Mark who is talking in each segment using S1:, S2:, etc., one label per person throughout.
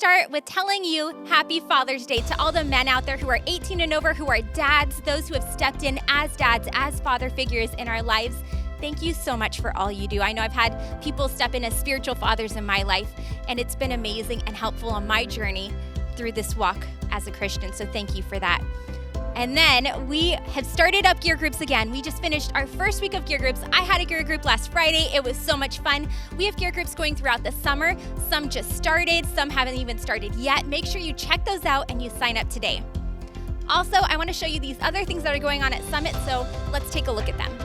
S1: start with telling you Happy Father's Day to all the men out there who are 18 and over, who are dads, those who have stepped in as dads, as father figures in our lives. Thank you so much for all you do. I know I've had people step in as spiritual fathers in my life, and it's been amazing and helpful on my journey through this walk as a Christian, so thank you for that. And then we have started up gear groups again. We just finished our first week of gear groups. I had a gear group last Friday. It was so much fun. We have gear groups going throughout the summer. Some just started, some haven't even started yet. Make sure you check those out and you sign up today. Also, I want to show you these other things that are going on at Summit, so let's take a look at them.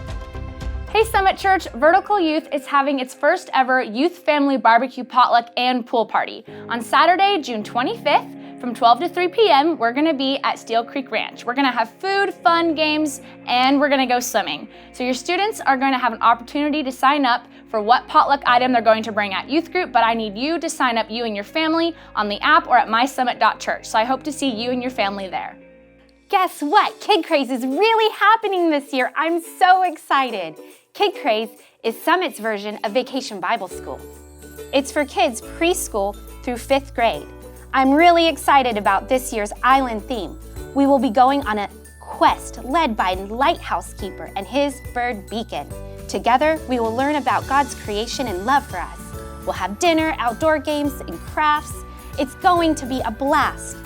S2: Hey Summit Church, Vertical Youth is having its first ever youth family barbecue potluck and pool party. On Saturday, June 25th, from 12 to 3 p.m., we're gonna be at Steel Creek Ranch. We're gonna have food, fun, games, and we're gonna go swimming. So your students are going to have an opportunity to sign up for what potluck item they're going to bring at youth group, but I need you to sign up, you and your family, on the app or at mysummit.church. So I hope to see you and your family there.
S3: Guess what? Kid Craze is really happening this year. I'm so excited. Kid Craze is Summit's version of Vacation Bible School. It's for kids preschool through 5th grade. I'm really excited about this year's island theme. We will be going on a quest led by Lighthouse Keeper and his bird Beacon. Together, we will learn about God's creation and love for us. We'll have dinner, outdoor games, and crafts. It's going to be a blast.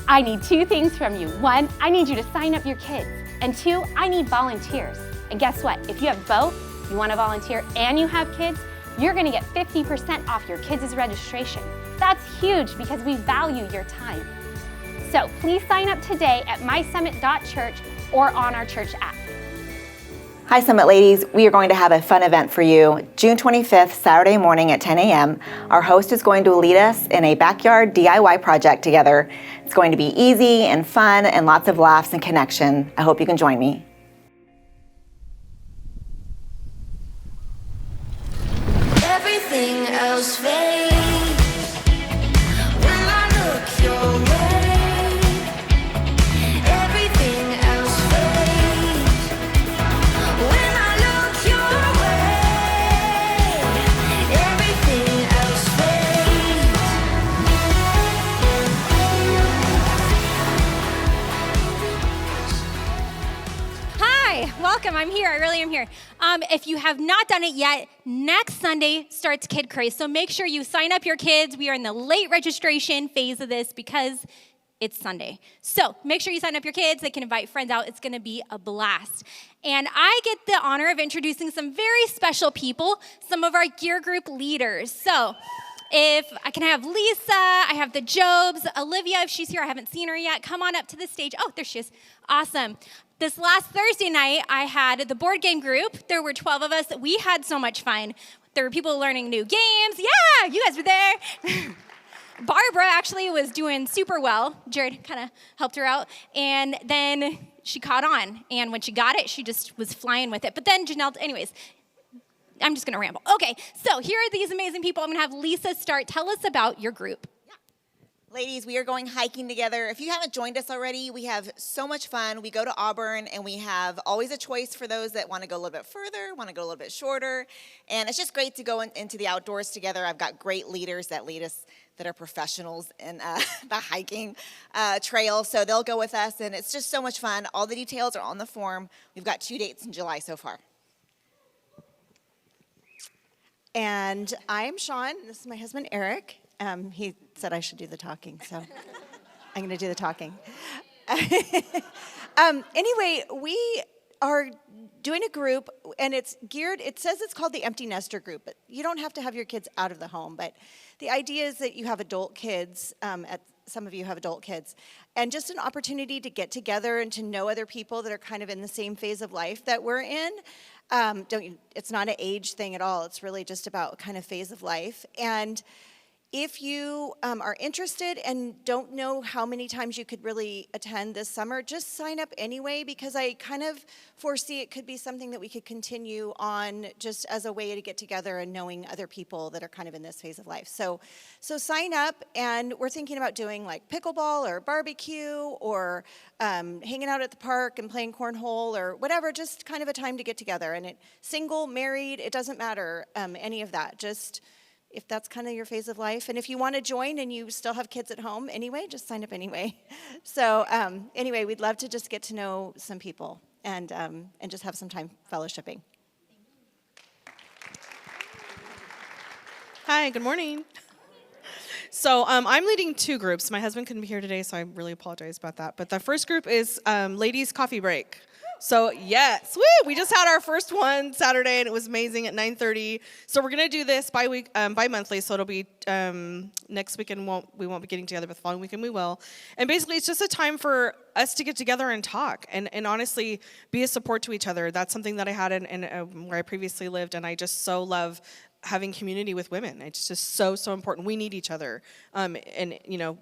S3: I need 2 things from you. 1, I need you to sign up your kids. And 2, I need volunteers. And guess what? If you have both, you want to volunteer and you have kids, you're going to get 50% off your kids' registration. That's huge because we value your time. So please sign up today at mysummit.church or on our church app.
S4: Hi Summit ladies, we are going to have a fun event for you June 25th, Saturday morning at 10 a.m. Our host is going to lead us in a backyard DIY project together. It's going to be easy and fun and lots of laughs and connection. I hope you can join me.
S5: Everything else fades when I look your way. Everything else fades when I look your way. Everything else fades.
S1: Hi, welcome. I'm here. I really am here. If you have not done it yet, next Sunday starts Kid Craze. So make sure you sign up your kids. We are in the late registration phase of this because it's Sunday. So make sure you sign up your kids. They can invite friends out. It's going to be a blast. And I get the honor of introducing some very special people, some of our gear group leaders. So if I can have Lisa, I have the Jobs, Olivia, if she's here, I haven't seen her yet. Come on up to the stage. Oh, there she is. Awesome. This last Thursday night, I had the board game group. There were 12 of us. We had so much fun. There were people learning new games. Yeah, you guys were there. Barbara actually was doing super well. Jared kind of helped her out. And then she caught on. And when she got it, she just was flying with it. But then Janelle, anyways, I'm just going to ramble. Okay, so here are these amazing people. I'm going to have Lisa start. Tell us about your group.
S4: Ladies, we are going hiking together. If you haven't joined us already, we have so much fun. We go to Auburn, and we have always a choice for those that want to go a little bit further, want to go a little bit shorter. And it's just great to go into the outdoors together. I've got great leaders that lead us that are professionals in the hiking trail. So they'll go with us, and it's just so much fun. All the details are on the form. We've got 2 dates in July so far.
S6: And I'm Sean. This is my husband, Eric. He said I should do the talking, so I'm going to do the talking. Anyway, we are doing a group, and it's geared, it says it's called the Empty Nester Group, but you don't have to have your kids out of the home, but the idea is that you have adult kids, some of you have adult kids, and just an opportunity to get together and to know other people that are kind of in the same phase of life that we're in. It's not an age thing at all. It's really just about kind of phase of life. And if you are interested and don't know how many times you could really attend this summer, just sign up anyway, because I kind of foresee it could be something that we could continue on just as a way to get together and knowing other people that are kind of in this phase of life. So sign up, and we're thinking about doing like pickleball or barbecue or hanging out at the park and playing cornhole or whatever, just kind of a time to get together. And single, married, it doesn't matter, any of that. Just if that's kind of your phase of life. And if you want to join and you still have kids at home anyway, just sign up anyway. So anyway, we'd love to just get to know some people and just have some time fellowshipping.
S7: Hi, good morning. So I'm leading 2 groups. My husband couldn't be here today, so I really apologize about that. But the first group is ladies' coffee break. So yes, woo! We just had our first one Saturday, and it was amazing at 9:30. So we're gonna do this bi-monthly. So it'll be next weekend. We won't be getting together, but the following weekend we will. And basically, it's just a time for us to get together and talk, and honestly be a support to each other. That's something that I had in where I previously lived, and I just so love having community with women. It's just so important. We need each other, and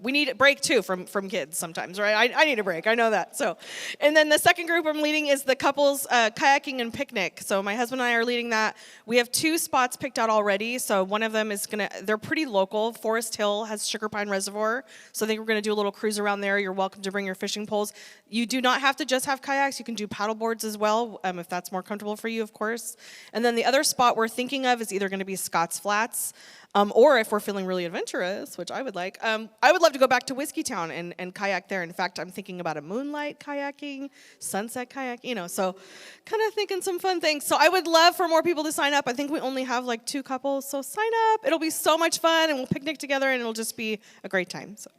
S7: we need a break too from kids sometimes, right? I need a break. I know that. So, and then the second group I'm leading is the couples kayaking and picnic. So my husband and I are leading that. We have 2 spots picked out already. So one of them is they're pretty local. Forest Hill has Sugar Pine Reservoir. So I think we're gonna do a little cruise around there. You're welcome to bring your fishing poles. You do not have to just have kayaks. You can do paddle boards as well, if that's more comfortable for you, of course. And then the other spot we're thinking of is either gonna be Scotts Flats, or if we're feeling really adventurous, which I would like, I would love to go back to Whiskey Town and kayak there. In fact, I'm thinking about a moonlight kayaking, sunset kayak, so kind of thinking some fun things. So I would love for more people to sign up. I think we only have like 2 couples, so sign up. It'll be so much fun, and we'll picnic together, and it'll just be a great time. So.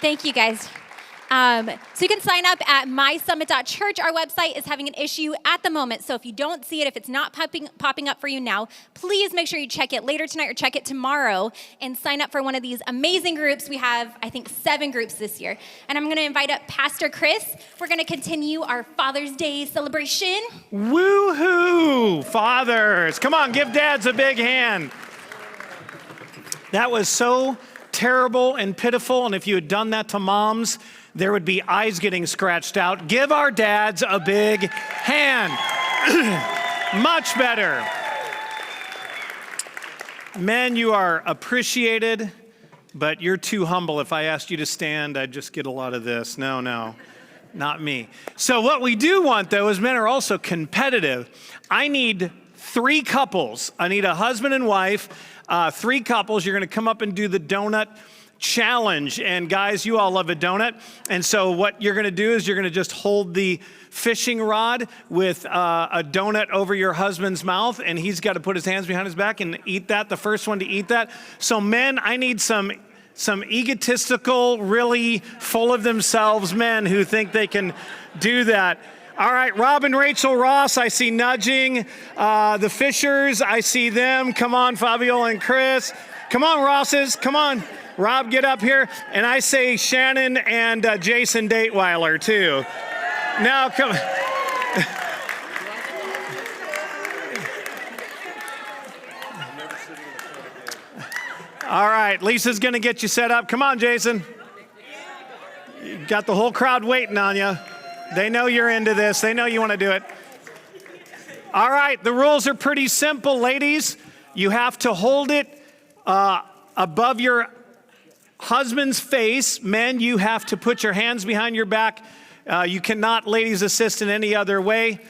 S1: Thank you, guys. So you can sign up at mysummit.church. Our website is having an issue at the moment. So if you don't see it, if it's not popping up for you now, please make sure you check it later tonight or check it tomorrow and sign up for one of these amazing groups. We have, I think, 7 groups this year. And I'm going to invite up Pastor Chris. We're going to continue our Father's Day celebration.
S8: Woohoo! Fathers. Come on, give dads a big hand. That was so terrible and pitiful. And if you had done that to moms, there would be eyes getting scratched out. Give our dads a big hand. Much better. Men, you are appreciated, but you're too humble. If I asked you to stand, I'd just get a lot of this. No, not me. So what we do want, though, is men are also competitive. I need 3 couples. I need a husband and wife, 3 couples. You're going to come up and do the donut challenge. And guys, you all love a donut. And so what you're going to do is you're going to just hold the fishing rod with a donut over your husband's mouth, and he's got to put his hands behind his back and eat that, the first one to eat that. So men, I need some egotistical, really full of themselves men who think they can do that. All right, Rob and Rachel Ross, I see nudging. The Fishers, I see them. Come on, Fabiola and Chris. Come on, Rosses, come on. Rob, get up here. And I say Shannon and Jason Dateweiler, too. Now, come. All right, Lisa's going to get you set up. Come on, Jason. You got the whole crowd waiting on you. They know you're into this. They know you want to do it. All right, the rules are pretty simple, ladies. You have to hold it above your husband's face. Men, you have to put your hands behind your back. You cannot, ladies, assist in any other way.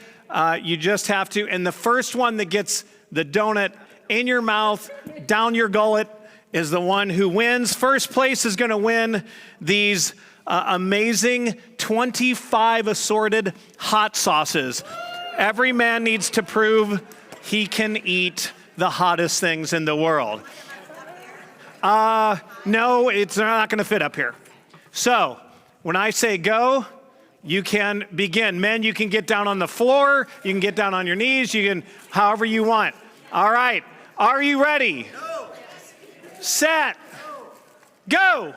S8: You just have to. And the first one that gets the donut in your mouth, down your gullet, is the one who wins. First place is going to win these amazing 25 assorted hot sauces. Every man needs to prove he can eat the hottest things in the world. No, it's not going to fit up here. So when I say go, you can begin. Men, you can get down on the floor. You can get down on your knees. You can, however you want. All right. Are you ready? No. Set. Go.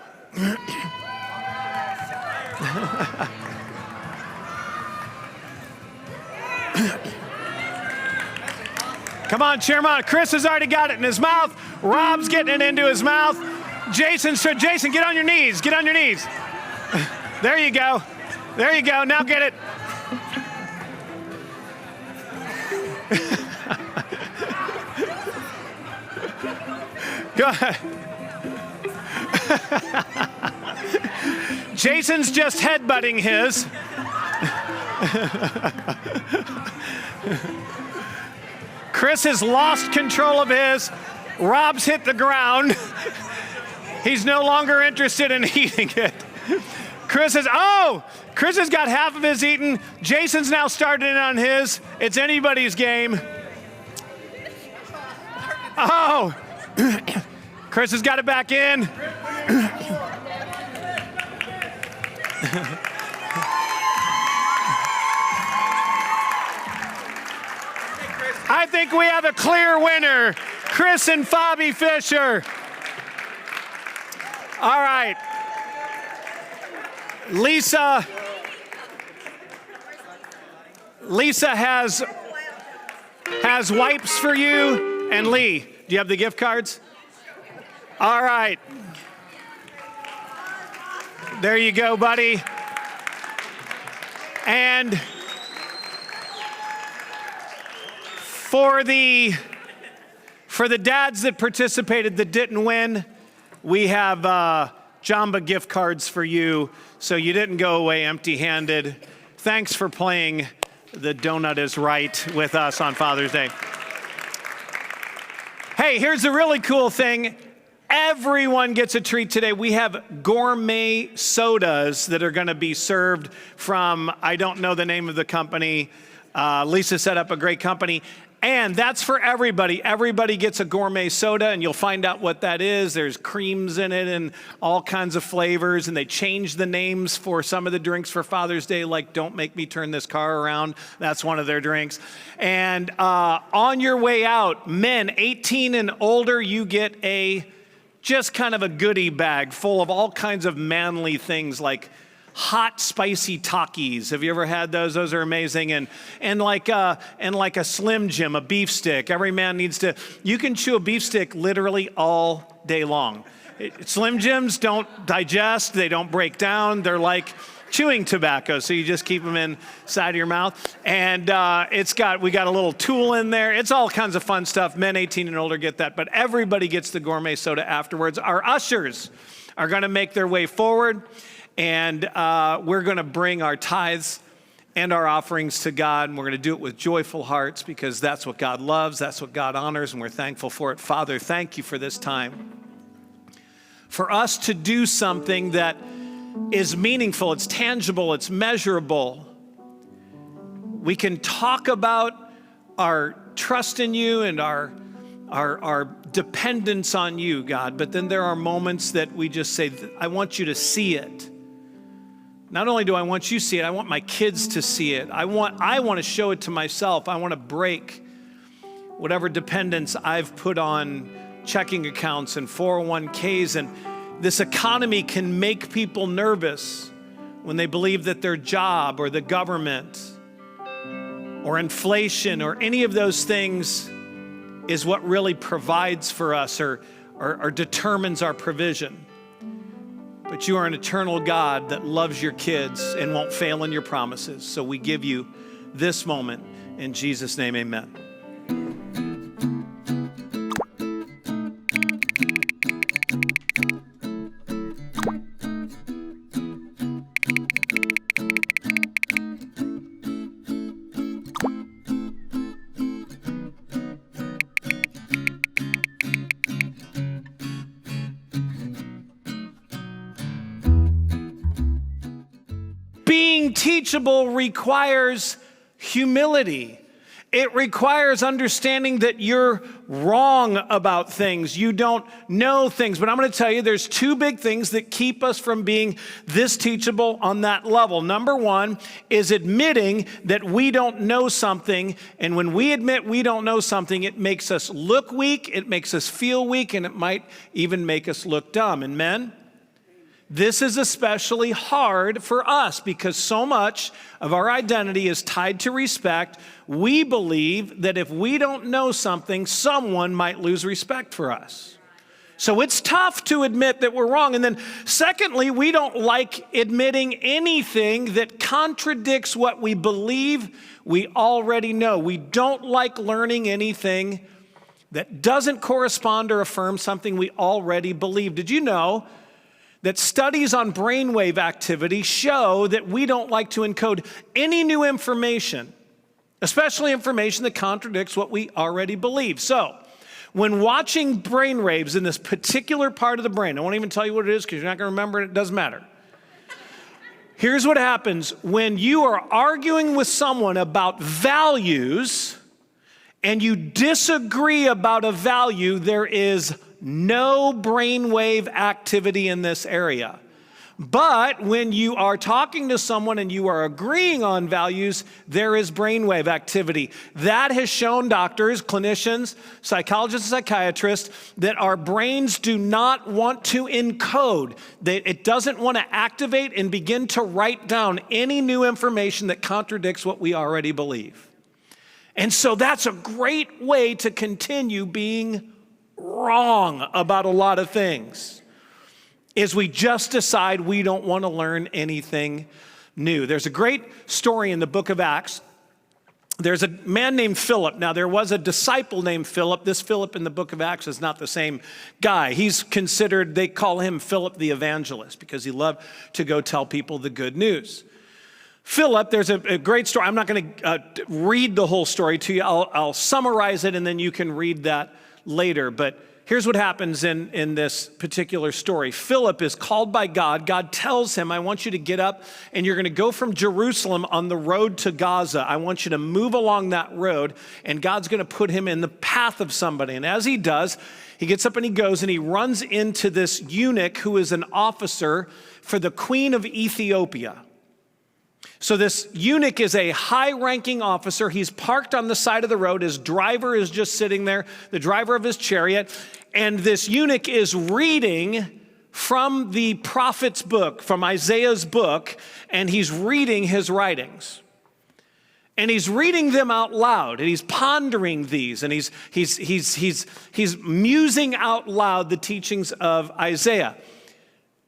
S8: Come on, cheer him on. Chris has already got it in his mouth. Rob's getting it into his mouth. Jason, get on your knees. Get on your knees. There you go. There you go. Now get it. Go ahead. Jason's just headbutting his. Chris has lost control of his. Rob's hit the ground. He's no longer interested in eating it. Chris has got half of his eaten. Jason's now started in on his. It's anybody's game. Oh, Chris has got it back in. I think we have a clear winner, Chris and Fabi Fisher. All right. Lisa has wipes for you. And Lee, do you have the gift cards? All right. There you go, buddy. And for the dads that participated that didn't win, we have Jamba gift cards for you, so you didn't go away empty-handed. Thanks for playing The Donut is Right with us on Father's Day. Hey, here's the really cool thing. Everyone gets a treat today. We have gourmet sodas that are going to be served from, I don't know the name of the company. Lisa set up a great company. And that's for everybody. Everybody gets a gourmet soda, and you'll find out what that is. There's creams in it and all kinds of flavors, and they changed the names for some of the drinks for Father's Day, like Don't Make Me Turn This Car Around. That's one of their drinks. And on your way out, men 18 and older, you get just kind of a goodie bag full of all kinds of manly things like hot, spicy Takis. Have you ever had those? Those are amazing. And like a Slim Jim, a beef stick. Every man needs to. You can chew a beef stick literally all day long. Slim Jims don't digest. They don't break down. They're like chewing tobacco, so you just keep them inside of your mouth. And we got a little tool in there. It's all kinds of fun stuff. Men 18 and older get that, but everybody gets the gourmet soda afterwards. Our ushers are going to make their way forward. And we're going to bring our tithes and our offerings to God, and we're going to do it with joyful hearts because that's what God loves, that's what God honors, and we're thankful for it. Father, thank you for this time. For us to do something that is meaningful, it's tangible, it's measurable. We can talk about our trust in you and our dependence on you, God, but then there are moments that we just say, I want you to see it. Not only do I want you to see it, I want my kids to see it. I want to show it to myself. I want to break whatever dependence I've put on checking accounts and 401ks. And this economy can make people nervous when they believe that their job or the government or inflation or any of those things is what really provides for us or determines our provision. But you are an eternal God that loves your kids and won't fail in your promises. So we give you this moment. In Jesus' name, amen. Being teachable requires humility. It requires understanding that you're wrong about things. You don't know things. But I'm going to tell you there's two big things that keep us from being this teachable on that level. Number one is admitting that we don't know something. And when we admit we don't know something, it makes us look weak, it makes us feel weak, and it might even make us look dumb. And men, this is especially hard for us because so much of our identity is tied to respect. We believe that if we don't know something, someone might lose respect for us. So it's tough to admit that we're wrong. And then secondly, we don't like admitting anything that contradicts what we believe we already know. We don't like learning anything that doesn't correspond or affirm something we already believe. Did you know that studies on brainwave activity show that we don't like to encode any new information especially information that contradicts what we already believe. So, when watching brainwaves in this particular part of the brain, I won't even tell you what it is because you're not going to remember it, it doesn't matter. Here's what happens when you are arguing with someone about values and you disagree about a value, there is no brainwave activity in this area. But when you are talking to someone and you are agreeing on values, there is brainwave activity. That has shown doctors, clinicians, psychologists, and psychiatrists that our brains do not want to encode. It doesn't want to activate and begin to write down any new information that contradicts what we already believe. And so that's a great way to continue being wrong about a lot of things. Is we just decide we don't want to learn anything new. There's a great story in the book of Acts. There's a man named Philip. Now, there was a disciple named Philip. This Philip in the book of Acts is not the same guy. He's considered, they call him Philip the evangelist because he loved to go tell people the good news. Philip, there's a great story. I'm not going to read the whole story to you. I'll summarize it and then you can read that later. But here's what happens in this particular story. Philip is called by God. God tells him, I want you to get up and you're going to go from Jerusalem on the road to Gaza. I want you to move along that road and God's going to put him in the path of somebody. And as he does, he gets up and he goes and he runs into this eunuch who is an officer for the queen of Ethiopia. So this eunuch is a high-ranking officer. He's parked on the side of the road. His driver is just sitting there, the driver of his chariot. And this eunuch is reading from the prophet's book, from Isaiah's book, and he's reading his writings. And he's reading them out loud, and he's pondering these, and he's musing out loud the teachings of Isaiah.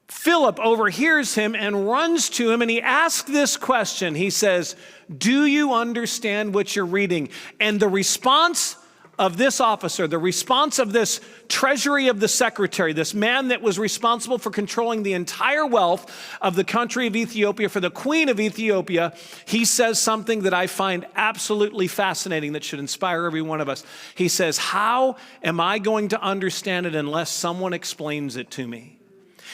S8: Philip overhears him and runs to him and he asks this question. He says, do you understand what you're reading? And the response of this officer, the response of this treasury of the secretary, this man that was responsible for controlling the entire wealth of the country of Ethiopia, for the queen of Ethiopia, he says something that I find absolutely fascinating that should inspire every one of us. He says, how am I going to understand it unless someone explains it to me?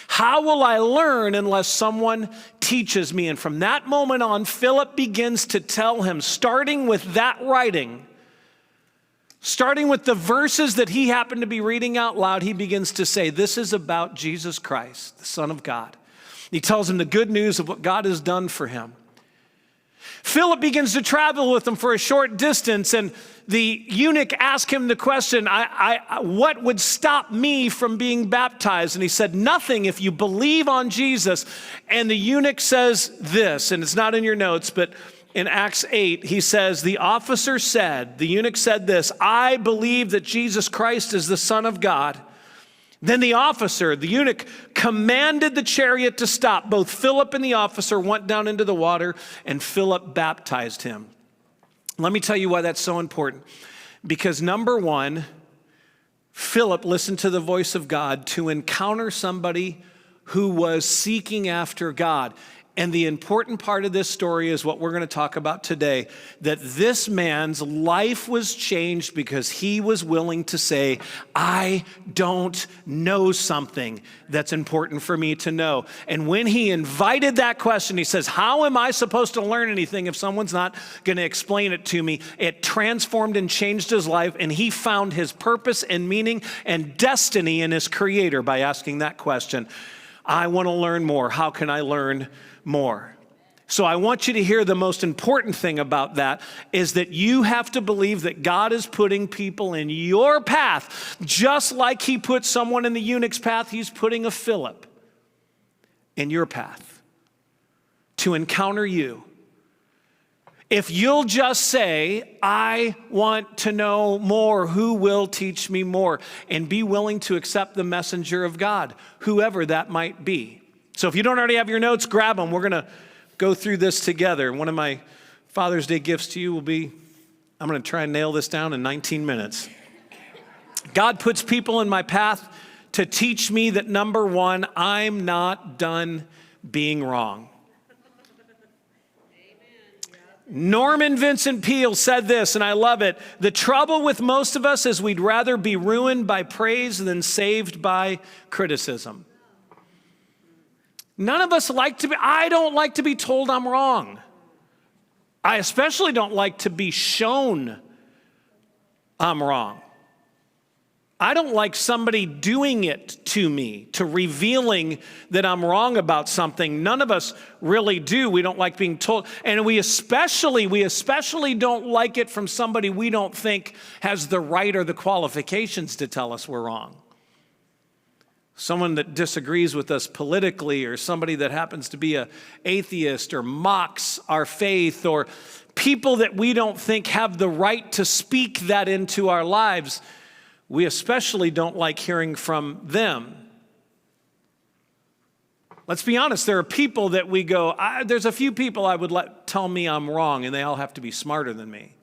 S8: How will I learn unless someone teaches me? And from that moment on, Philip begins to tell him, starting with that writing, starting with the verses that he happened to be reading out loud, he begins to say, this is about Jesus Christ, the Son of God. He tells him the good news of what God has done for him. Philip begins to travel with him for a short distance, and the eunuch asked him the question, what would stop me from being baptized? And he said, nothing if you believe on Jesus. And the eunuch says this, and it's not in your notes, but in Acts 8, he says, the eunuch said this, I believe that Jesus Christ is the Son of God. Then the eunuch, commanded the chariot to stop. Both Philip and the officer went down into the water, and Philip baptized him. Let me tell you why that's so important. Because number one, Philip listened to the voice of God to encounter somebody who was seeking after God. And the important part of this story is what we're going to talk about today, that this man's life was changed because he was willing to say, I don't know something that's important for me to know. And when he invited that question, he says, how am I supposed to learn anything if someone's not going to explain it to me? It transformed and changed his life, and he found his purpose and meaning and destiny in his Creator by asking that question. I want to learn more. How can I learn more? So I want you to hear the most important thing about that is that you have to believe that God is putting people in your path. Just like he put someone in the eunuch's path, he's putting a Philip in your path to encounter you. If you'll just say, I want to know more, who will teach me more? And be willing to accept the messenger of God, whoever that might be. So if you don't already have your notes, grab them. We're going to go through this together. One of my Father's Day gifts to you will be, I'm going to try and nail this down in 19 minutes. God puts people in my path to teach me that, number one, I'm not done being wrong. Norman Vincent Peale said this, and I love it. The trouble with most of us is we'd rather be ruined by praise than saved by criticism. None of us I don't like to be told I'm wrong. I especially don't like to be shown I'm wrong. I don't like somebody doing it to me, to revealing that I'm wrong about something. None of us really do. We don't like being told. And we especially don't like it from somebody we don't think has the right or the qualifications to tell us we're wrong. Someone that disagrees with us politically, or somebody that happens to be an atheist or mocks our faith, or people that we don't think have the right to speak that into our lives. We especially don't like hearing from them. Let's be honest, there are people that we go, there's a few people I would let tell me I'm wrong, and they all have to be smarter than me,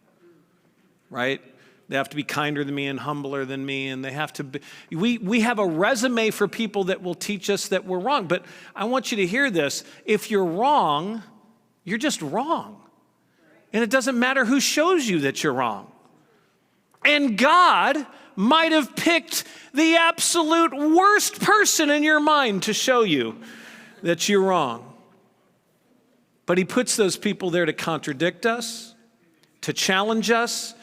S8: right? They have to be kinder than me and humbler than me, and they have to be, we have a resume for people that will teach us that we're wrong. But I want you to hear this. If you're wrong, you're just wrong. And it doesn't matter who shows you that you're wrong. And God might have picked the absolute worst person in your mind to show you that you're wrong. But he puts those people there to contradict us, to challenge us,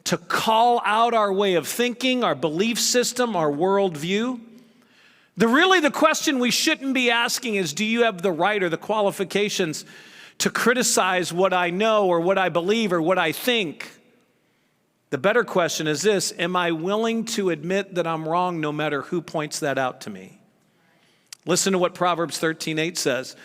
S8: to call out our way of thinking, our belief system, our worldview. The question we shouldn't be asking is, do you have the right or the qualifications to criticize what I know or what I believe or what I think? The better question is this: am I willing to admit that I'm wrong no matter who points that out to me? Listen to what Proverbs 13:8 says.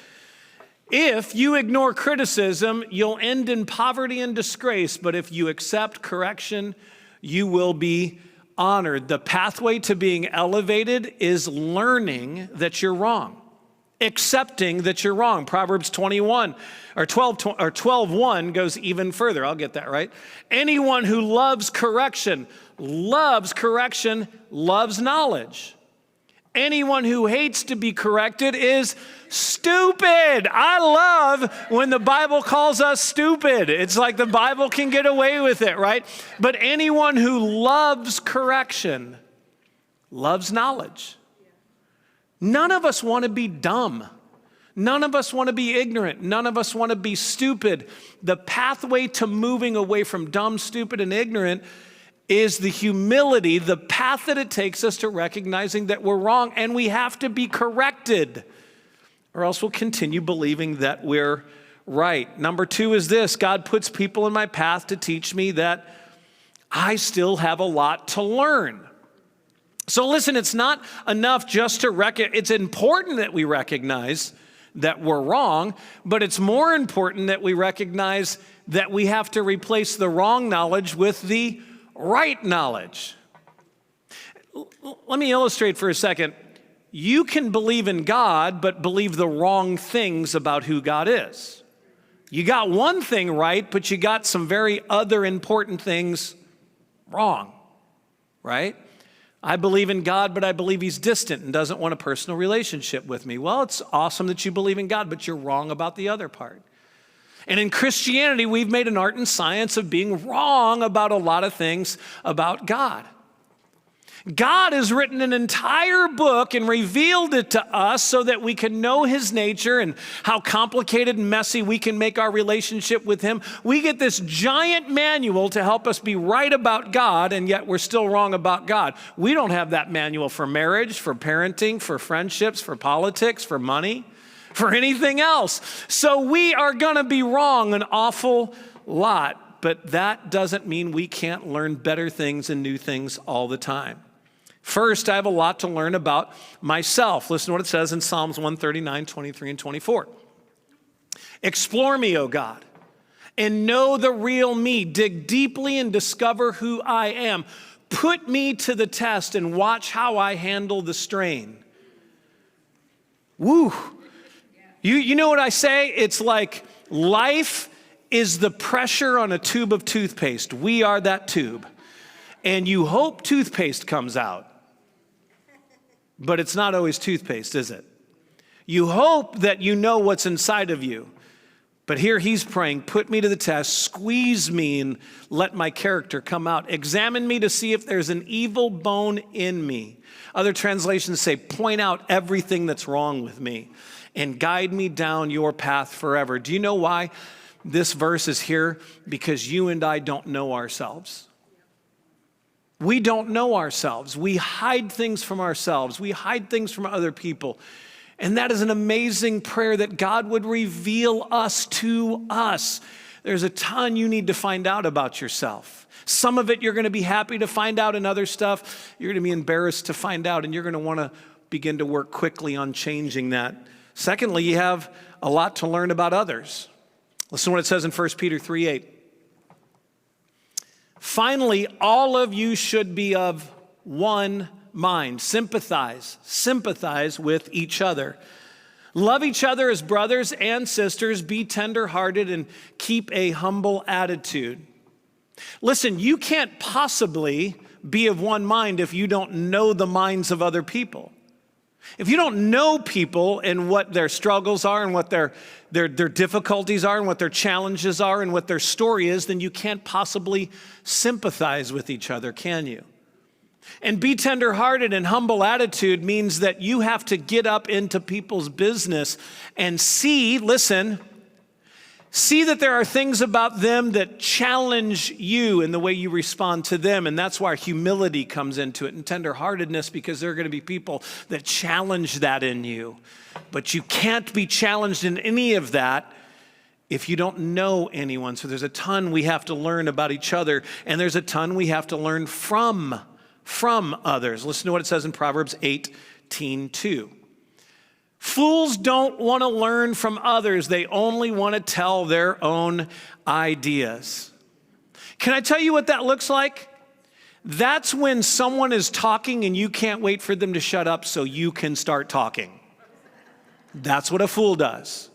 S8: If you ignore criticism, you'll end in poverty and disgrace, but if you accept correction, you will be honored. The pathway to being elevated is learning that you're wrong, accepting that you're wrong. Proverbs 12:1 goes even further. I'll get that right. Anyone who loves correction, loves knowledge. Anyone who hates to be corrected is stupid. I love when the Bible calls us stupid. It's like the Bible can get away with it, right? But anyone who loves correction loves knowledge. None of us want to be dumb. None of us want to be ignorant. None of us want to be stupid. The pathway to moving away from dumb, stupid, and ignorant is the humility, the path that it takes us to recognizing that we're wrong and we have to be corrected, or else we'll continue believing that we're right. Number 2 is this: God puts people in my path to teach me that I still have a lot to learn. So listen, it's not enough just to it's important that we recognize that we're wrong, but it's more important that we recognize that we have to replace the wrong knowledge with the right knowledge. Let me illustrate for a second. You can believe in God, but believe the wrong things about who God is. You got one thing right, but you got some very other important things wrong, right? I believe in God, but I believe he's distant and doesn't want a personal relationship with me. Well, it's awesome that you believe in God, but you're wrong about the other part. And in Christianity, we've made an art and science of being wrong about a lot of things about God. God has written an entire book and revealed it to us so that we can know his nature and how complicated and messy we can make our relationship with him. We get this giant manual to help us be right about God, and yet we're still wrong about God. We don't have that manual for marriage, for parenting, for friendships, for politics, for money, for anything else. So we are going to be wrong an awful lot, but that doesn't mean we can't learn better things and new things all the time. First, I have a lot to learn about myself. Listen to what it says in Psalms 139, 23, and 24. Explore me, O God, and know the real me. Dig deeply and discover who I am. Put me to the test and watch how I handle the strain. Woo! You know what I say? It's like life is the pressure on a tube of toothpaste. We are that tube. And you hope toothpaste comes out. But it's not always toothpaste, is it? You hope that you know what's inside of you. But here he's praying, put me to the test, squeeze me and let my character come out. Examine me to see if there's an evil bone in me. Other translations say, point out everything that's wrong with me and guide me down your path forever. Do you know why this verse is here? Because you and I don't know ourselves. We don't know ourselves. We hide things from ourselves. We hide things from other people. And that is an amazing prayer that God would reveal us to us. There's a ton you need to find out about yourself. Some of it you're going to be happy to find out, and other stuff you're going to be embarrassed to find out, and you're going to want to begin to work quickly on changing that. Secondly, you have a lot to learn about others. Listen to what it says in 1 Peter 3:8. Finally, all of you should be of one mind. Sympathize with each other. Love each other as brothers and sisters. Be tenderhearted and keep a humble attitude. Listen, you can't possibly be of one mind if you don't know the minds of other people. If you don't know people and what their struggles are and what their difficulties are and what their challenges are and what their story is, then you can't possibly sympathize with each other, can you? And be tenderhearted and humble attitude means that you have to get up into people's business and see that there are things about them that challenge you in the way you respond to them. And that's why humility comes into it and tenderheartedness, because there are going to be people that challenge that in you. But you can't be challenged in any of that if you don't know anyone. So there's a ton we have to learn about each other, and there's a ton we have to learn from others. Listen to what it says in Proverbs 18:2. Fools don't want to learn from others. They only want to tell their own ideas. Can I tell you what that looks like? That's when someone is talking and you can't wait for them to shut up so you can start talking. That's what a fool does.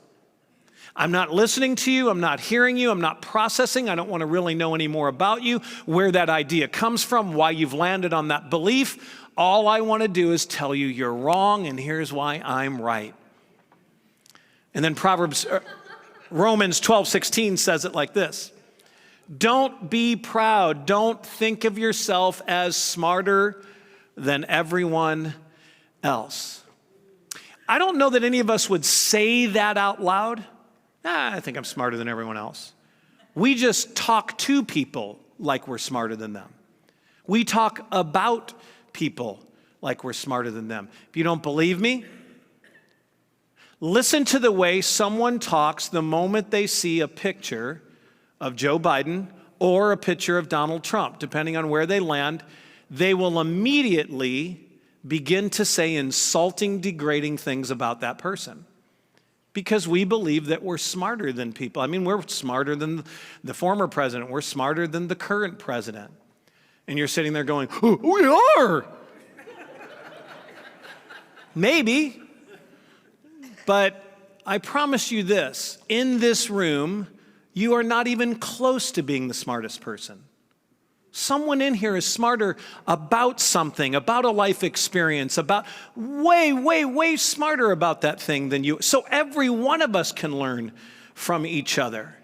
S8: I'm not listening to you. I'm not hearing you. I'm not processing. I don't want to really know any more about you, where that idea comes from, why you've landed on that belief. All I want to do is tell you you're wrong, and here's why I'm right. And then Romans 12:16 says it like this. Don't be proud. Don't think of yourself as smarter than everyone else. I don't know that any of us would say that out loud. I think I'm smarter than everyone else. We just talk to people like we're smarter than them. We talk about people like we're smarter than them. If you don't believe me, listen to the way someone talks the moment they see a picture of Joe Biden or a picture of Donald Trump. Depending on where they land, they will immediately begin to say insulting, degrading things about that person. Because we believe that we're smarter than people. I mean, we're smarter than the former president. We're smarter than the current president. And you're sitting there going, oh, we are. Maybe. But I promise you this, in this room, you are not even close to being the smartest person. Someone in here is smarter about something, about a life experience, about way smarter about that thing than you. So every one of us can learn from each other.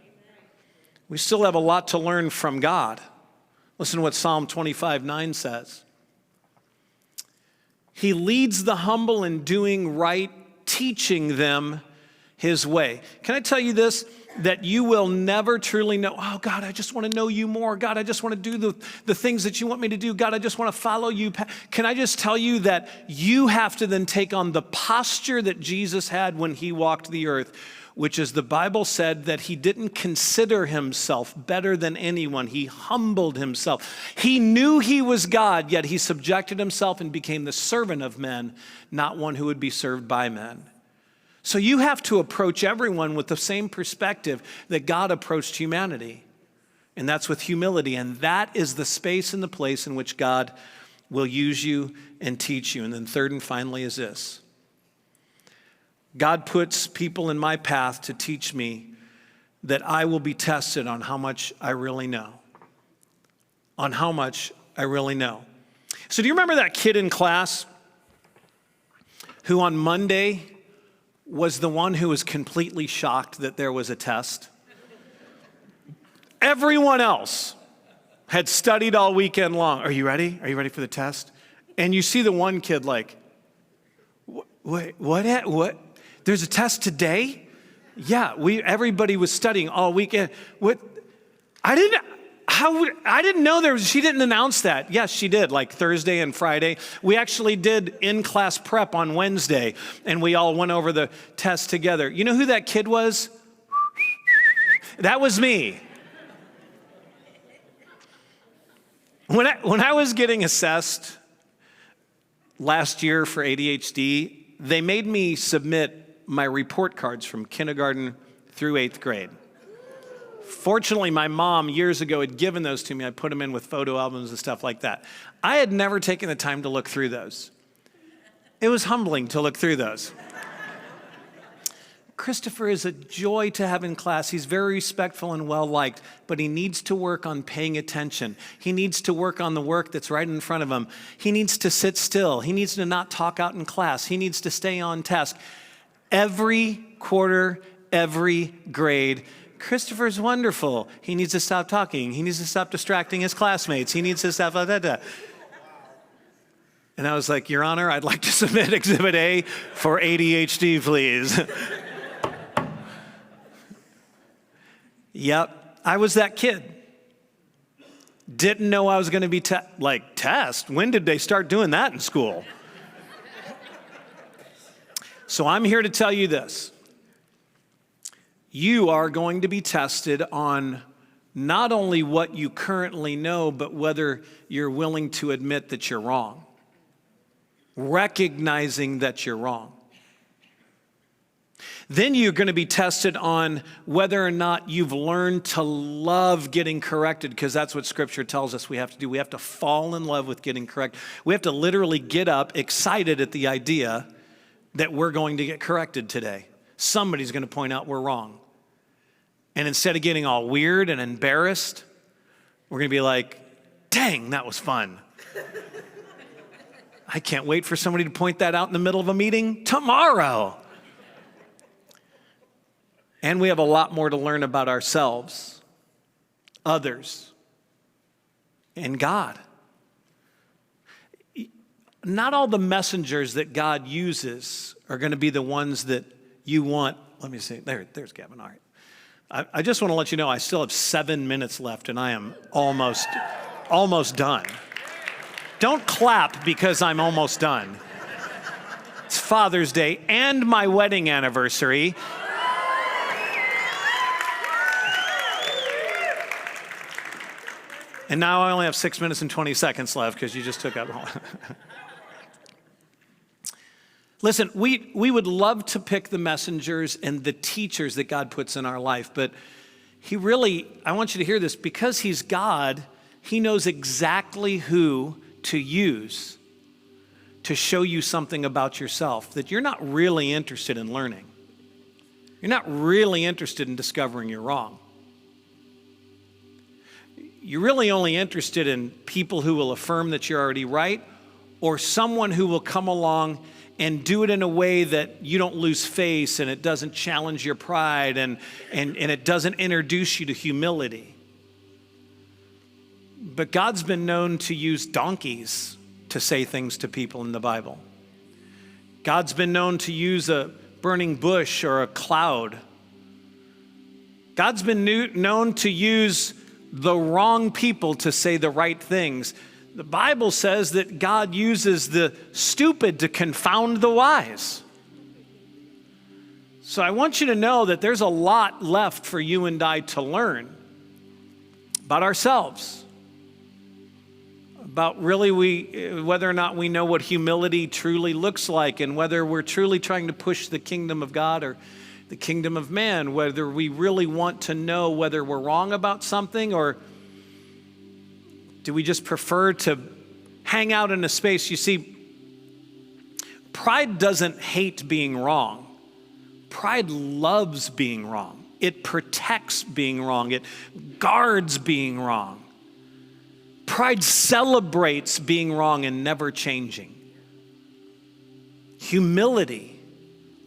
S8: We still have a lot to learn from God. Listen to what Psalm 25:9 says. He leads the humble in doing right, teaching them his way. Can I tell you this? That you will never truly know, oh, God, I just want to know you more. God, I just want to do the things that you want me to do. God, I just want to follow you. Can I just tell you that you have to then take on the posture that Jesus had when he walked the earth, which is the Bible said that he didn't consider himself better than anyone. He humbled himself. He knew he was God, yet he subjected himself and became the servant of men, not one who would be served by men. So you have to approach everyone with the same perspective that God approached humanity. And that's with humility. And that is the space and the place in which God will use you and teach you. And then third and finally is this. God puts people in my path to teach me that I will be tested on how much I really know. On how much I really know. So do you remember that kid in class who on Monday was the one who was completely shocked that there was a test. Everyone else had studied all weekend long. Are you ready? Are you ready for the test? And you see the one kid like, what? There's a test today? Yeah, everybody was studying all weekend. What? I didn't know she didn't announce that. Yes, she did, like Thursday and Friday. We actually did in-class prep on Wednesday, and we all went over the test together. You know who that kid was? That was me. When I was getting assessed last year for ADHD, they made me submit my report cards from kindergarten through 8th grade. Fortunately, my mom years ago had given those to me. I put them in with photo albums and stuff like that. I had never taken the time to look through those. It was humbling to look through those. Christopher is a joy to have in class. He's very respectful and well-liked, but he needs to work on paying attention. He needs to work on the work that's right in front of him. He needs to sit still. He needs to not talk out in class. He needs to stay on task. Every quarter, every grade, Christopher's wonderful. He needs to stop talking. He needs to stop distracting his classmates. He needs to stop And I was like, Your Honor, I'd like to submit Exhibit A for ADHD, please. Yep, I was that kid. Didn't know I was going to be test? When did they start doing that in school? So I'm here to tell you this. You are going to be tested on not only what you currently know, but whether you're willing to admit that you're wrong. Recognizing that you're wrong. Then you're going to be tested on whether or not you've learned to love getting corrected, because that's what Scripture tells us we have to do. We have to fall in love with getting corrected. We have to literally get up excited at the idea that we're going to get corrected today. Somebody's going to point out we're wrong. And instead of getting all weird and embarrassed, we're going to be like, dang, that was fun. I can't wait for somebody to point that out in the middle of a meeting tomorrow. And we have a lot more to learn about ourselves, others, and God. Not all the messengers that God uses are going to be the ones that you want. Let me see. There's Gavin. All right. I just want to let you know I still have 7 minutes left, and I am almost done. Don't clap because I'm almost done. It's Father's Day and my wedding anniversary. And now I only have 6 minutes and 20 seconds left because you just took up all. Listen, we would love to pick the messengers and the teachers that God puts in our life, but I want you to hear this, because he's God, he knows exactly who to use to show you something about yourself that you're not really interested in learning. You're not really interested in discovering you're wrong. You're really only interested in people who will affirm that you're already right, or someone who will come along and do it in a way that you don't lose face and it doesn't challenge your pride and it doesn't introduce you to humility. But God's been known to use donkeys to say things to people in the Bible. God's been known to use a burning bush or a cloud. God's been known to use the wrong people to say the right things. The Bible says that God uses the stupid to confound the wise. So I want you to know that there's a lot left for you and I to learn about ourselves, about really whether or not we know what humility truly looks like, and whether we're truly trying to push the kingdom of God or the kingdom of man, whether we really want to know whether we're wrong about something, or do we just prefer to hang out in a space? You see, pride doesn't hate being wrong. Pride loves being wrong. It protects being wrong. It guards being wrong. Pride celebrates being wrong and never changing. Humility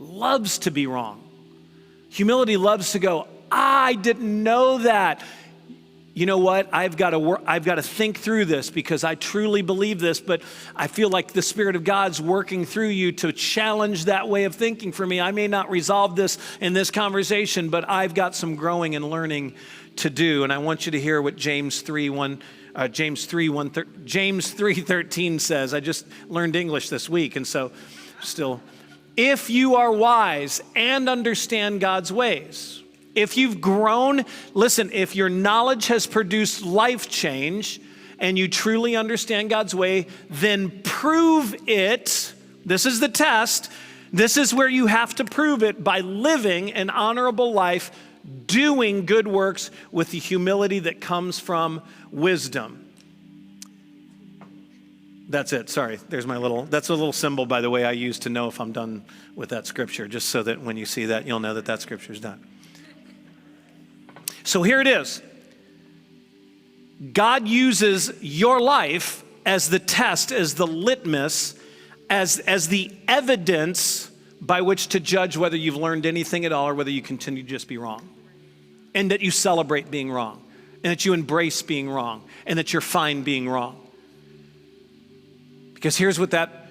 S8: loves to be wrong. Humility loves to go, I didn't know that. You know what? I've got to think through this because I truly believe this, but I feel like the Spirit of God's working through you to challenge that way of thinking for me. I may not resolve this in this conversation, but I've got some growing and learning to do. And I want you to hear what James 3:13 says. I just learned English this week, and so still, if you are wise and understand God's ways. If you've grown, listen, if your knowledge has produced life change and you truly understand God's way, then prove it. This is the test. This is where you have to prove it by living an honorable life, doing good works with the humility that comes from wisdom. That's it. Sorry. That's a little symbol, by the way, I use to know if I'm done with that scripture, just so that when you see that, you'll know that that scripture is done. So here it is. God uses your life as the test, as the litmus, as the evidence by which to judge whether you've learned anything at all or whether you continue to just be wrong. And that you celebrate being wrong. And that you embrace being wrong. And that you're fine being wrong. Because here's what that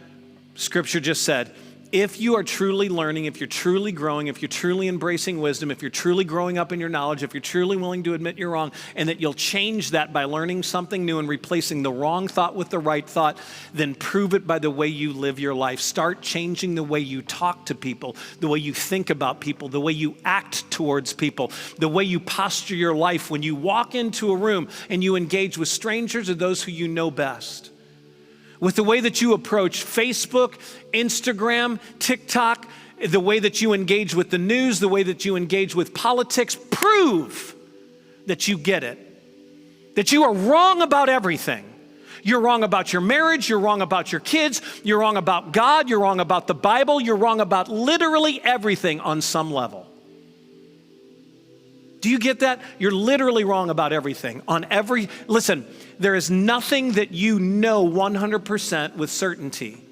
S8: scripture just said. If you are truly learning, if you're truly growing, if you're truly embracing wisdom, if you're truly growing up in your knowledge, if you're truly willing to admit you're wrong, and that you'll change that by learning something new and replacing the wrong thought with the right thought, then prove it by the way you live your life. Start changing the way you talk to people, the way you think about people, the way you act towards people, the way you posture your life when you walk into a room and you engage with strangers or those who you know best. With the way that you approach Facebook, Instagram, TikTok, the way that you engage with the news, the way that you engage with politics, prove that you get it. That you are wrong about everything. You're wrong about your marriage, you're wrong about your kids, you're wrong about God, you're wrong about the Bible, you're wrong about literally everything on some level. Do you get that? You're literally wrong about everything. Listen, there is nothing that you know 100% with certainty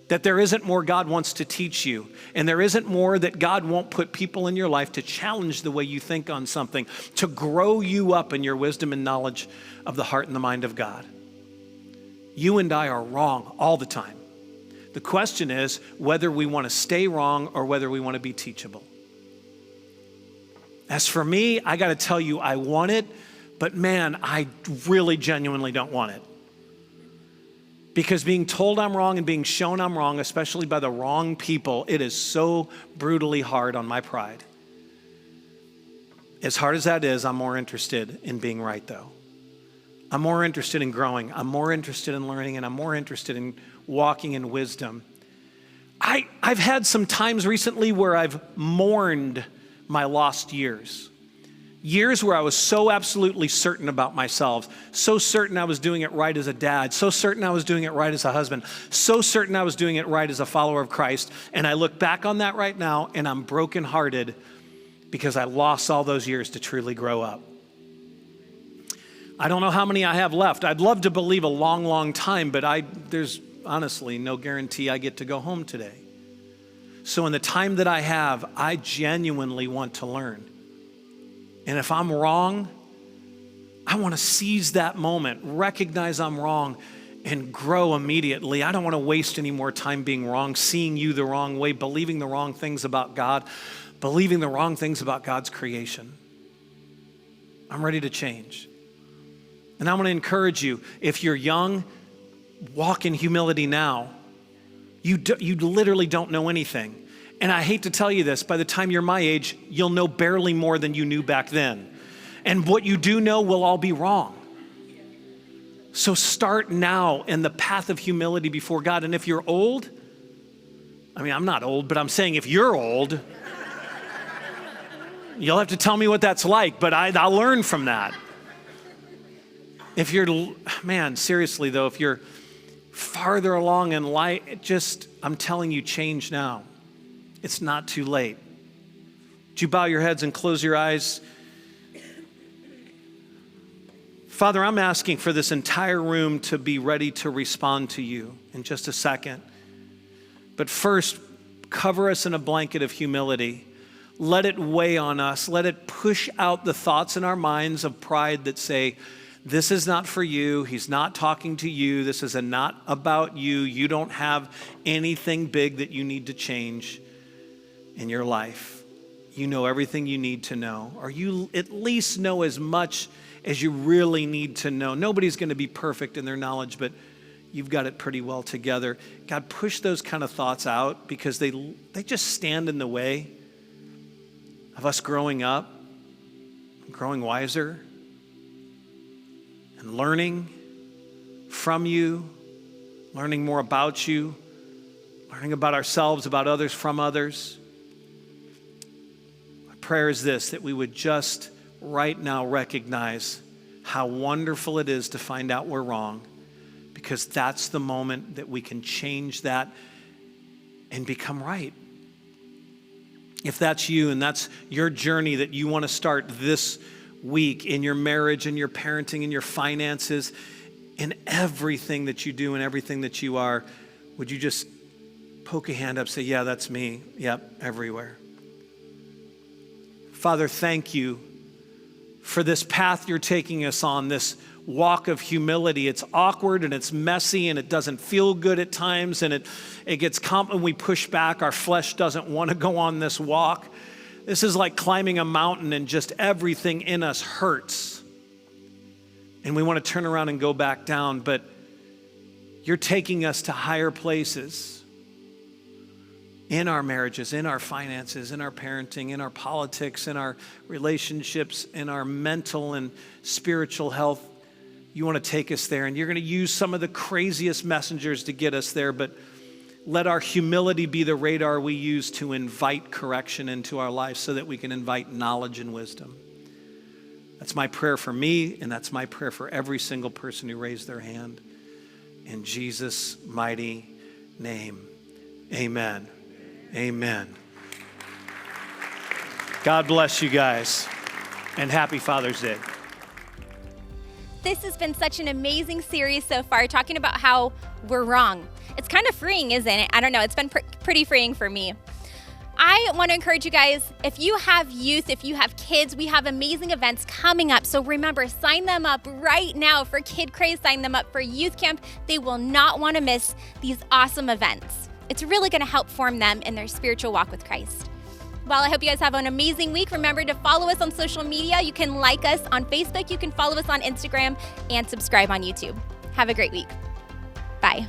S8: that there isn't more God wants to teach you. And there isn't more that God won't put people in your life to challenge the way you think on something, to grow you up in your wisdom and knowledge of the heart and the mind of God. You and I are wrong all the time. The question is whether we want to stay wrong or whether we want to be teachable. As for me, I got to tell you, I want it, but man, I really genuinely don't want it. Because being told I'm wrong and being shown I'm wrong, especially by the wrong people, it is so brutally hard on my pride. As hard as that is, I'm more interested in being right, though. I'm more interested in growing. I'm more interested in learning, and I'm more interested in walking in wisdom. I've had some times recently where I've mourned my lost years. Years where I was so absolutely certain about myself, so certain I was doing it right as a dad, so certain I was doing it right as a husband, so certain I was doing it right as a follower of Christ. And I look back on that right now and I'm brokenhearted because I lost all those years to truly grow up. I don't know how many I have left. I'd love to believe a long, long time, but there's honestly no guarantee I get to go home today. So in the time that I have, I genuinely want to learn. And if I'm wrong, I want to seize that moment, recognize I'm wrong, and grow immediately. I don't want to waste any more time being wrong, seeing you the wrong way, believing the wrong things about God, believing the wrong things about God's creation. I'm ready to change. And I want to encourage you, if you're young, walk in humility now. You literally don't know anything. And I hate to tell you this, by the time you're my age, you'll know barely more than you knew back then. And what you do know will all be wrong. So start now in the path of humility before God. And if you're old, I'm not old, but I'm saying if you're old, you'll have to tell me what that's like, but I'll learn from that. If you're, seriously though, if you're farther along in life, I'm telling you, change now. It's not too late. Would you bow your heads and close your eyes? Father, I'm asking for this entire room to be ready to respond to you in just a second. But first, cover us in a blanket of humility. Let it weigh on us. Let it push out the thoughts in our minds of pride that say, this is not for you. He's not talking to you. This is not about you. You don't have anything big that you need to change in your life. You know everything you need to know, or you at least know as much as you really need to know. Nobody's going to be perfect in their knowledge, but you've got it pretty well together. God, push those kind of thoughts out because they just stand in the way of us growing up, growing wiser, and learning from you, learning more about you, learning about ourselves, about others, from others. My prayer is this, that we would just right now recognize how wonderful it is to find out we're wrong, because that's the moment that we can change that and become right. If that's you and that's your journey that you want to start this week in your marriage, in your parenting, in your finances, in everything that you do and everything that you are, would you just poke a hand up, say, yeah, that's me. Yep, everywhere. Father, thank you for this path you're taking us on, this walk of humility. It's awkward and it's messy and it doesn't feel good at times, and it gets when we push back. Our flesh doesn't want to go on this walk. This is like climbing a mountain and just everything in us hurts. And we want to turn around and go back down, but you're taking us to higher places in our marriages, in our finances, in our parenting, in our politics, in our relationships, in our mental and spiritual health. You want to take us there, and you're going to use some of the craziest messengers to get us there, but let our humility be the radar we use to invite correction into our lives so that we can invite knowledge and wisdom. That's my prayer for me, and that's my prayer for every single person who raised their hand. In Jesus' mighty name, amen. Amen. God bless you guys, and happy Father's Day.
S1: This has been such an amazing series so far, talking about how we're wrong. It's kind of freeing, isn't it? I don't know. It's been pretty freeing for me. I want to encourage you guys, if you have youth, if you have kids, we have amazing events coming up. So remember, sign them up right now for Kid Craze, sign them up for youth camp. They will not want to miss these awesome events. It's really going to help form them in their spiritual walk with Christ. Well, I hope you guys have an amazing week. Remember to follow us on social media. You can like us on Facebook, you can follow us on Instagram, and subscribe on YouTube. Have a great week. Bye.